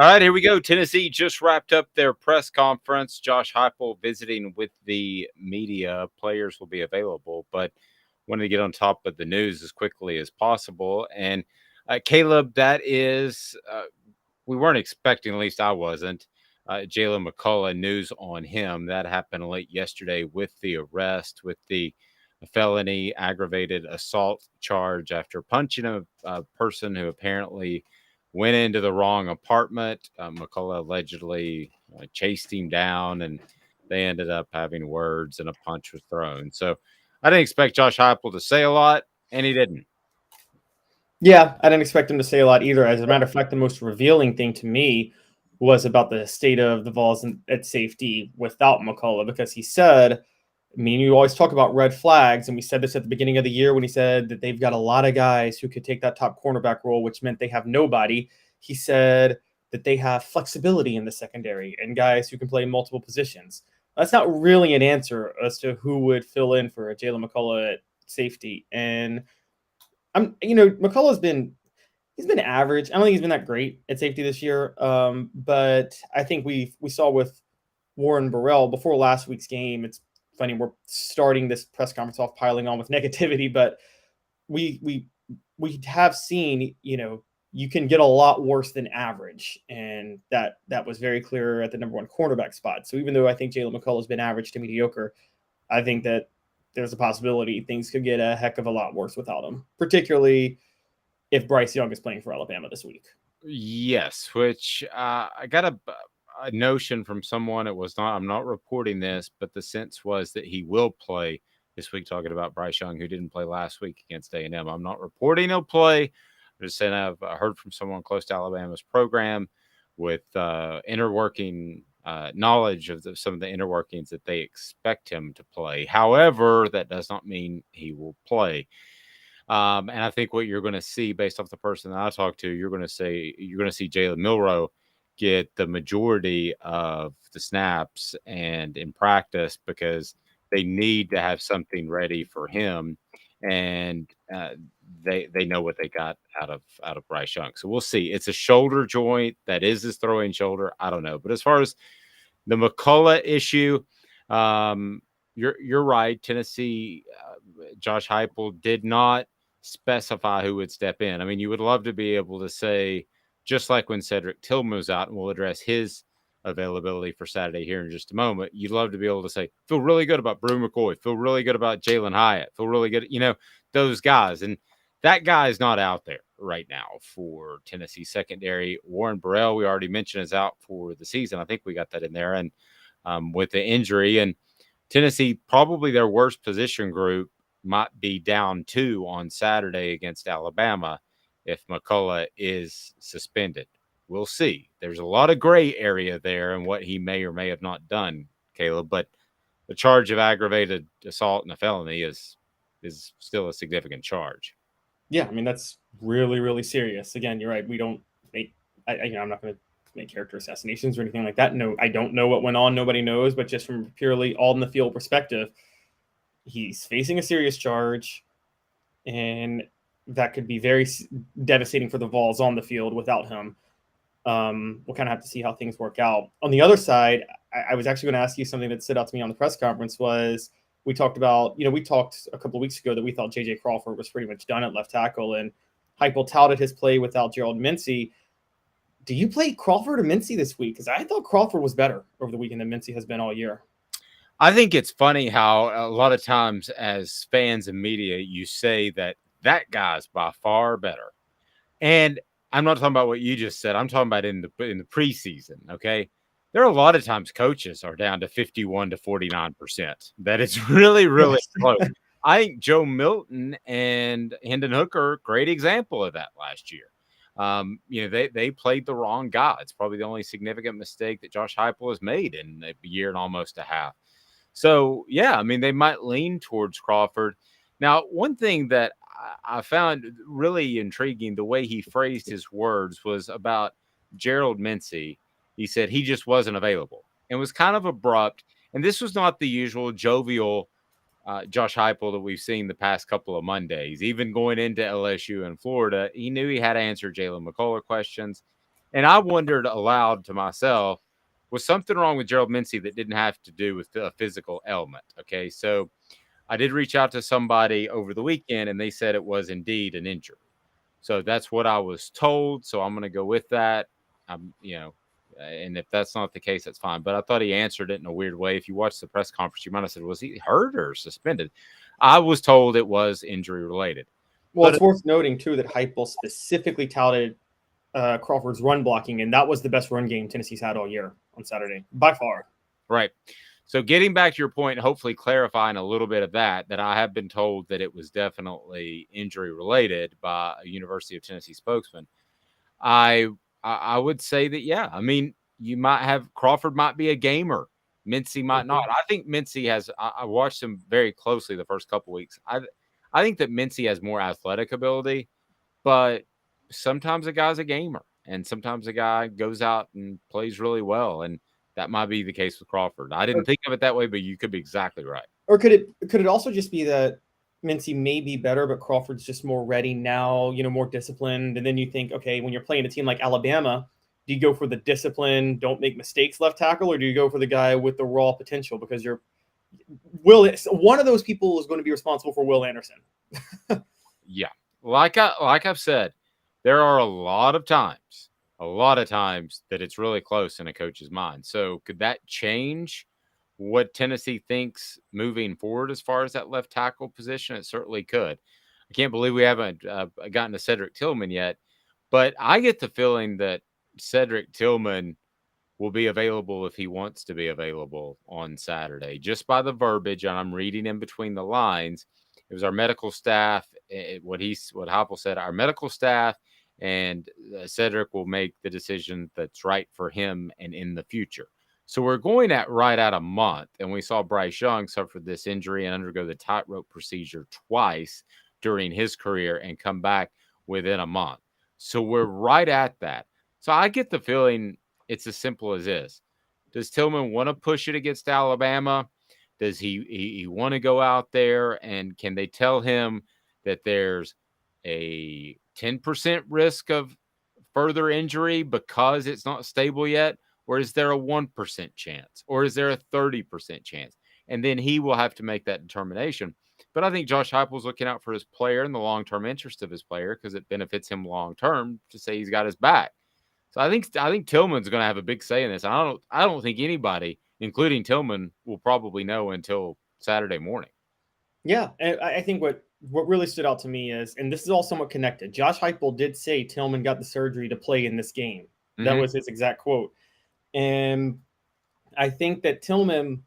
All right, here we go. Tennessee just wrapped up their press conference. Josh Heupel visiting with the media. Players will be available, but wanted to get on top of the news as quickly as possible. And Caleb, that is, we weren't expecting, at least I wasn't, Jaylen McCullough news on him. That happened late yesterday with the arrest, with the felony aggravated assault charge after punching a person who apparently went into the wrong apartment. McCullough allegedly chased him down, and they ended up having words, and a punch was thrown. So I didn't expect Josh Heupel to say a lot, and he didn't. Yeah, I didn't expect him to say a lot either. As a matter of fact, the most revealing thing to me was about the state of the Vols at safety without McCullough, because he said, I mean, you always talk about red flags, and we said this at the beginning of the year when he said that they've got a lot of guys who could take that top cornerback role, which meant they have nobody. He said that they have flexibility in the secondary and guys who can play multiple positions. That's not really an answer as to who would fill in for Jaylen McCullough at safety. And McCullough's been average. I don't think he's been that great at safety this year. But I think we saw with Warren Burrell before last week's game. It's funny, we're starting this press conference off piling on with negativity, but we have seen, you can get a lot worse than average. And that was very clear at the number one cornerback spot. So even though I think Jaylen McCullough has been average to mediocre, I think that there's a possibility things could get a heck of a lot worse without him, particularly if Bryce Young is playing for Alabama this week. Yes, which I got a notion from someone. It was not, I'm not reporting this, but the sense was that he will play this week, talking about Bryce Young, who didn't play last week against A&M. I'm not reporting he'll play. I'm just saying I've heard from someone close to Alabama's program with inner working knowledge of some of the inner workings that they expect him to play. However, that does not mean he will play. And I think what you're going to see, based off the person that I talked to, you're going to see Jalen Milroe get the majority of the snaps and in practice, because they need to have something ready for him, and they know what they got out of Bryce Young. So we'll see. It's a shoulder joint. That is his throwing shoulder. I don't know. But as far as the McCullough issue, you're right. Tennessee, Josh Heupel did not specify who would step in. I mean, you would love to be able to say, just like when Cedric Tillman was out, and we'll address his availability for Saturday here in just a moment. You'd love to be able to say, feel really good about Brew McCoy, feel really good about Jalen Hyatt, feel really good, those guys. And that guy is not out there right now for Tennessee secondary. Warren Burrell, we already mentioned, is out for the season. I think we got that in there. And with the injury, and Tennessee, probably their worst position group might be down 2 on Saturday against Alabama if McCullough is suspended. We'll see. There's a lot of gray area there and what he may or may have not done, Caleb, but the charge of aggravated assault and a felony is still a significant charge. Yeah, I mean, that's really, really serious. Again, you're right. We don't make, I'm not going to make character assassinations or anything like that. No, I don't know what went on. Nobody knows. But just from purely all in the field perspective, he's facing a serious charge, and that could be very devastating for the Vols on the field without him. We'll kind of have to see how things work out. On the other side, I was actually going to ask you something that stood out to me on the press conference. Was we talked about, we talked a couple of weeks ago that we thought J.J. Crawford was pretty much done at left tackle, and Heupel touted his play without Gerald Mincey. Do you play Crawford or Mincey this week? Because I thought Crawford was better over the weekend than Mincey has been all year. I think it's funny how a lot of times as fans and media, you say that guy's by far better. And I'm not talking about what you just said. I'm talking about in the preseason, okay? There are a lot of times coaches are down to 51 to 49%. That it's really, really close. I think Joe Milton and Hendon Hooker, great example of that last year. They played the wrong guy. It's probably the only significant mistake that Josh Heupel has made in a year and almost a half. So, yeah, I mean, they might lean towards Crawford. Now, one thing that I found really intriguing, the way he phrased his words, was about Gerald Mincey. He said he just wasn't available and was kind of abrupt. And this was not the usual jovial Josh Heupel that we've seen the past couple of Mondays. Even going into LSU and Florida, he knew he had to answer Jaylen McCullough questions. And I wondered aloud to myself, was something wrong with Gerald Mincey that didn't have to do with a physical ailment? Okay, so I did reach out to somebody over the weekend, and they said it was indeed an injury. So that's what I was told. So I'm going to go with that. And if that's not the case, that's fine. But I thought he answered it in a weird way. If you watched the press conference, you might have said, was he hurt or suspended? I was told it was injury related. Well, But it's worth noting, too, that Heupel specifically touted Crawford's run blocking, and that was the best run game Tennessee's had all year on Saturday, by far. Right. So getting back to your point, hopefully clarifying a little bit of that I have been told that it was definitely injury related by a University of Tennessee spokesman. I would say that, yeah. I mean, you might have Crawford might be a gamer. Mincey might not. I think Mincey has. I watched him very closely the first couple weeks. I think that Mincey has more athletic ability, but sometimes a guy's a gamer, and sometimes a guy goes out and plays really well, and that might be the case with Crawford. I didn't think of it that way, but you could be exactly right. Or could it also just be that Mincey may be better, but Crawford's just more ready now, more disciplined? And then you think, okay, when you're playing a team like Alabama, do you go for the discipline, don't make mistakes left tackle, or do you go for the guy with the raw potential? Because one of those people is going to be responsible for Will Anderson. Yeah. Like I've said, there are a lot of times that it's really close in a coach's mind. So could that change what Tennessee thinks moving forward as far as that left tackle position? It certainly could. I can't believe we haven't gotten to Cedric Tillman yet, but I get the feeling that Cedric Tillman will be available if he wants to be available on Saturday, just by the verbiage. And I'm reading in between the lines. It was our medical staff. What Heupel said, our medical staff and Cedric will make the decision that's right for him and in the future. So we're going at right at a month, and we saw Bryce Young suffer this injury and undergo the tightrope procedure twice during his career and come back within a month. So we're right at that. So I get the feeling it's as simple as this. Does Tillman want to push it against Alabama? Does he want to go out there, and can they tell him that there's a 10% risk of further injury because it's not stable yet? Or is there a 1% chance? Or is there a 30% chance? And then he will have to make that determination. But I think Josh Heupel's looking out for his player and the long-term interest of his player because it benefits him long-term to say he's got his back. So I think Tillman's going to have a big say in this. I don't think anybody, including Tillman, will probably know until Saturday morning. Yeah, and I think what really stood out to me is, and this is all somewhat connected, Josh Heupel did say Tillman got the surgery to play in this game. Mm-hmm. That was his exact quote. And I think that Tillman,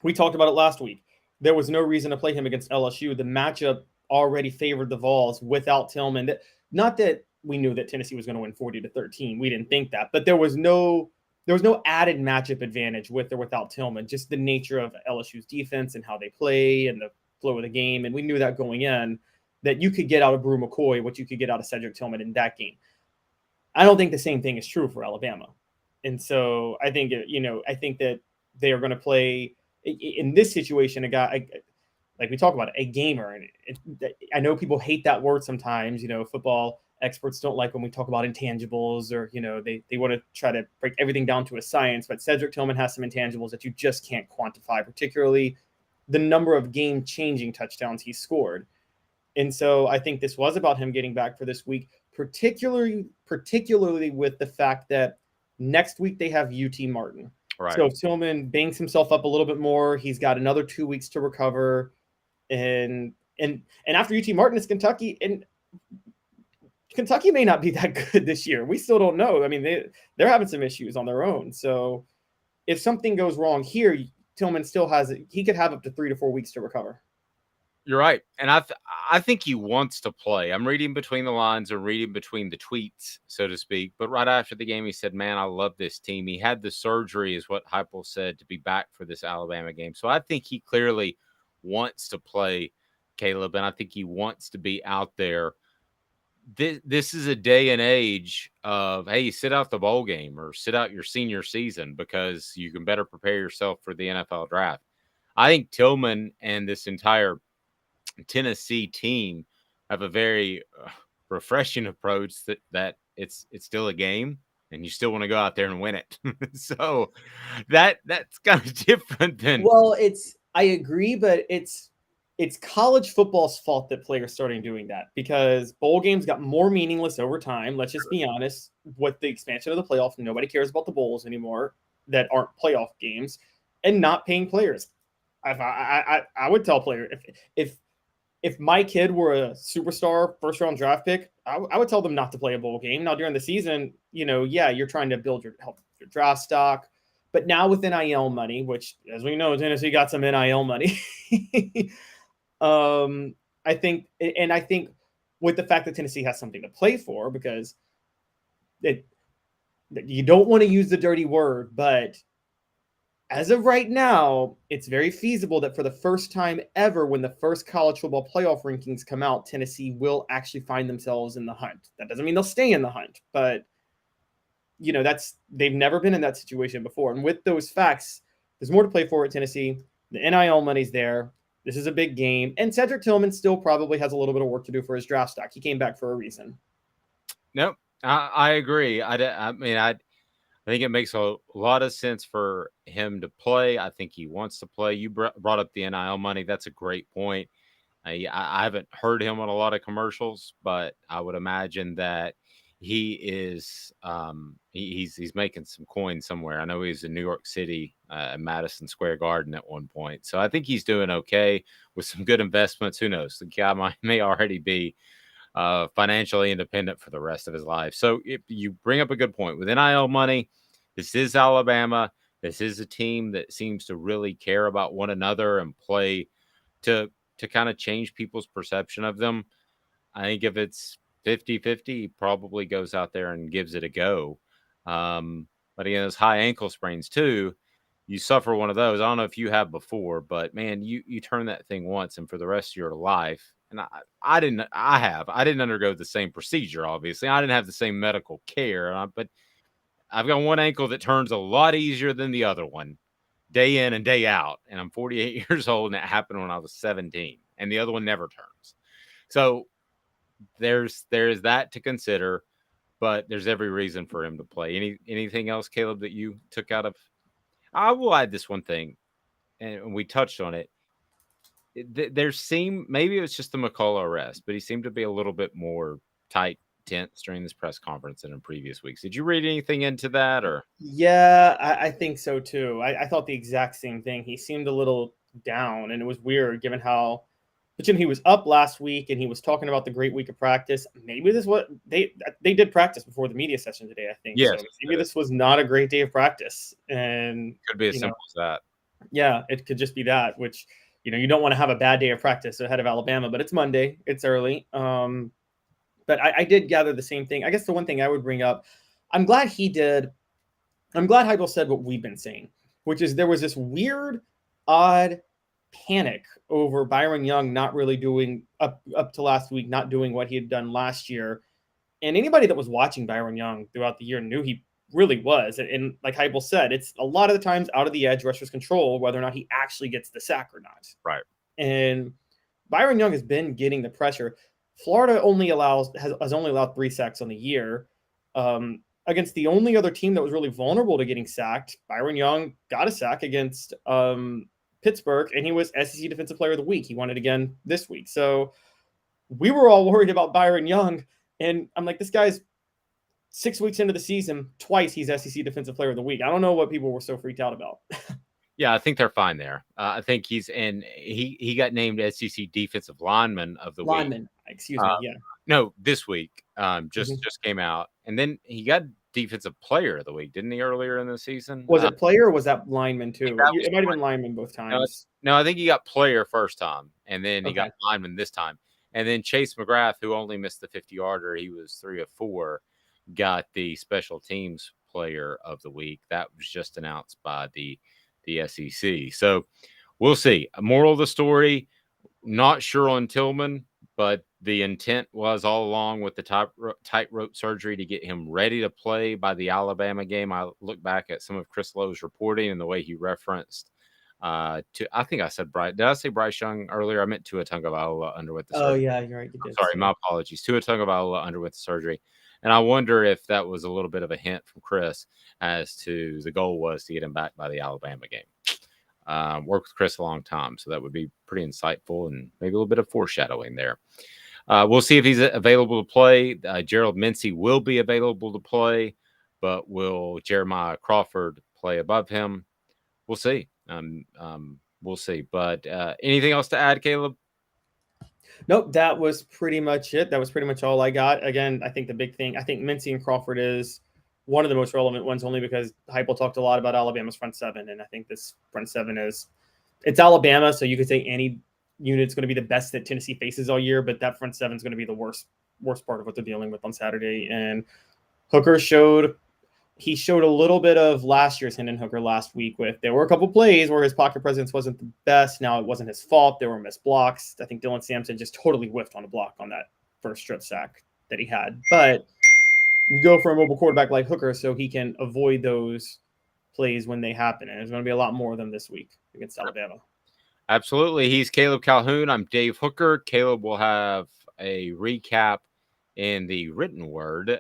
we talked about it last week, there was no reason to play him against LSU. The matchup already favored the Vols without Tillman. Not that we knew that Tennessee was going to win 40-13. We didn't think that, but there was no added matchup advantage with or without Tillman. Just the nature of LSU's defense and how they play and the flow of the game, and we knew that going in, that you could get out of Brew McCoy what you could get out of Cedric Tillman in that game. I don't think the same thing is true for Alabama, and so I think that they are going to play in this situation a guy. Like we talk about a gamer, and I know people hate that word sometimes. Football experts don't like when we talk about intangibles, or they want to try to break everything down to a science. But Cedric Tillman has some intangibles that you just can't quantify, particularly the number of game-changing touchdowns he scored. And so I think this was about him getting back for this week, particularly with the fact that next week they have UT Martin. Right. So if Tillman bangs himself up a little bit more, he's got another 2 weeks to recover. And after UT Martin, it's Kentucky, and Kentucky may not be that good this year. We still don't know. I mean, they're having some issues on their own. So if something goes wrong here, Tillman still he could have up to 3 to 4 weeks to recover. You're right. And I think he wants to play. I'm reading between the lines or reading between the tweets, so to speak. But right after the game, he said, man, I love this team. He had the surgery, is what Heupel said, to be back for this Alabama game. So I think he clearly wants to play, Caleb, and I think he wants to be out there. This is a day and age of, hey, sit out the bowl game or sit out your senior season because you can better prepare yourself for the NFL draft. I think Tillman and this entire Tennessee team have a very refreshing approach that it's still a game, and you still want to go out there and win it. So that's kind of different than Well, I agree, but it's college football's fault that players started doing that because bowl games got more meaningless over time. Let's just be honest. With the expansion of the playoff, nobody cares about the bowls anymore that aren't playoff games, and not paying players. I would tell players if my kid were a superstar first round draft pick, I would tell them not to play a bowl game. Now during the season, yeah, you're trying to build your draft stock, but now with NIL money, which as we know, Tennessee got some NIL money. I think with the fact that Tennessee has something to play for, because you don't want to use the dirty word, but as of right now, it's very feasible that for the first time ever, when the first college football playoff rankings come out, Tennessee will actually find themselves in the hunt. That doesn't mean they'll stay in the hunt, but they've never been in that situation before. And with those facts, there's more to play for at Tennessee. The NIL money's there. This is a big game. And Cedric Tillman still probably has a little bit of work to do for his draft stock. He came back for a reason. Nope. I agree. I mean, I think it makes a lot of sense for him to play. I think he wants to play. You brought up the NIL money. That's a great point. I haven't heard him on a lot of commercials, but I would imagine that he is he's making some coin somewhere. I know he's in New York City at Madison Square Garden at one point. So I think he's doing okay with some good investments. Who knows? The guy may already be financially independent for the rest of his life. So if you bring up a good point with NIL money, this is Alabama. This is a team that seems to really care about one another and play to kind of change people's perception of them. I think if it's 50-50, he probably goes out there and gives it a go. But again, those high ankle sprains too, you suffer one of those. I don't know if you have before, but man, you turn that thing once and for the rest of your life. And I didn't undergo the same procedure, obviously. I didn't have the same medical care, but I've got one ankle that turns a lot easier than the other one, day in and day out. And I'm 48 years old, and it happened when I was 17. And the other one never turns. So there's that to consider, but there's every reason for him to play. Anything else, Caleb, that you took out of? I will add this one thing, and we touched on it. Maybe it was just the McCullough arrest, but he seemed to be a little bit more tense during this press conference than in previous weeks. Did you read anything into that, or? Yeah, I think so too. I thought the exact same thing. He seemed a little down, and it was weird given how he was up last week and he was talking about the great week of practice. Maybe this was they did practice before the media session today, I think. Yes, so maybe this was not a great day of practice, and could be as simple as that. Yeah, it could just be that, which you don't want to have a bad day of practice ahead of Alabama, but it's Monday, it's early. But I did gather the same thing. I guess the one thing I would bring up, I'm glad Heupel said what we've been saying, which is there was this weird, odd panic over Byron Young not really doing up to last week, not doing what he had done last year. And anybody that was watching Byron Young throughout the year knew he really was. And like Heupel said, it's a lot of the times out of the edge rusher's control, whether or not he actually gets the sack or not. Right. And Byron Young has been getting the pressure. Florida has only allowed 3 sacks on the year. Against the only other team that was really vulnerable to getting sacked, Byron Young got a sack against Pittsburgh, and he was SEC Defensive Player of the Week. He won it again this week. So we were all worried about Byron Young, and I'm like, this guy's 6 weeks into the season, twice he's SEC Defensive Player of the Week. I don't know what people were so freaked out about. Yeah, I think they're fine there. I think he got named SEC Defensive Lineman of the Week. Excuse me. Yeah. No, this week just came out, and then he got Defensive Player of the Week, didn't he, earlier in the season? Was it player or was that lineman too? It might have been lineman both times. No, I think he got player first time, and then he got lineman this time. And then Chase McGrath, who only missed the 50-yarder, he was 3 of 4, got the Special Teams Player of the Week. That was just announced by the SEC. So we'll see. Moral of the story, not sure on Tillman, but the intent was all along with the tightrope surgery to get him ready to play by the Alabama game. I look back at some of Chris Lowe's reporting and the way he referenced I think I said Bryce. Did I say Bryce Young earlier? I meant Tua Tagovailoa underwent the surgery. Oh, yeah, you're right. You did. Sorry, my apologies. Tua Tagovailoa underwent the surgery. And I wonder if that was a little bit of a hint from Chris as to the goal was to get him back by the Alabama game. Worked with Chris a long time, so that would be pretty insightful and maybe a little bit of foreshadowing there. We'll see if he's available to play. Gerald Mincey will be available to play, but will Jeremiah Crawford play above him? We'll see. We'll see. But anything else to add, Caleb? Nope, that was pretty much it. That was pretty much all I got. Again, I think the big thing, I think Mincey and Crawford is one of the most relevant ones, only because Heupel talked a lot about Alabama's front seven, and I think this front seven it's Alabama, so you could say any unit's going to be the best that Tennessee faces all year, but that front seven is going to be the worst part of what they're dealing with on Saturday. And Hooker showed a little bit of last year's Hendon Hooker last week. There were a couple plays where his pocket presence wasn't the best. Now, it wasn't his fault. There were missed blocks. I think Dylan Sampson just totally whiffed on a block on that first strip sack that he had. But you go for a mobile quarterback like Hooker so he can avoid those plays when they happen. And there's going to be a lot more of them this week against Alabama. Absolutely. He's Caleb Calhoun. I'm Dave Hooker. Caleb will have a recap in the written word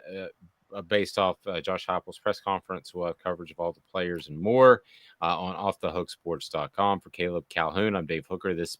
based off Josh Heupel's press conference. We'll have coverage of all the players and more on offthehooksports.com. For Caleb Calhoun, I'm Dave Hooker. This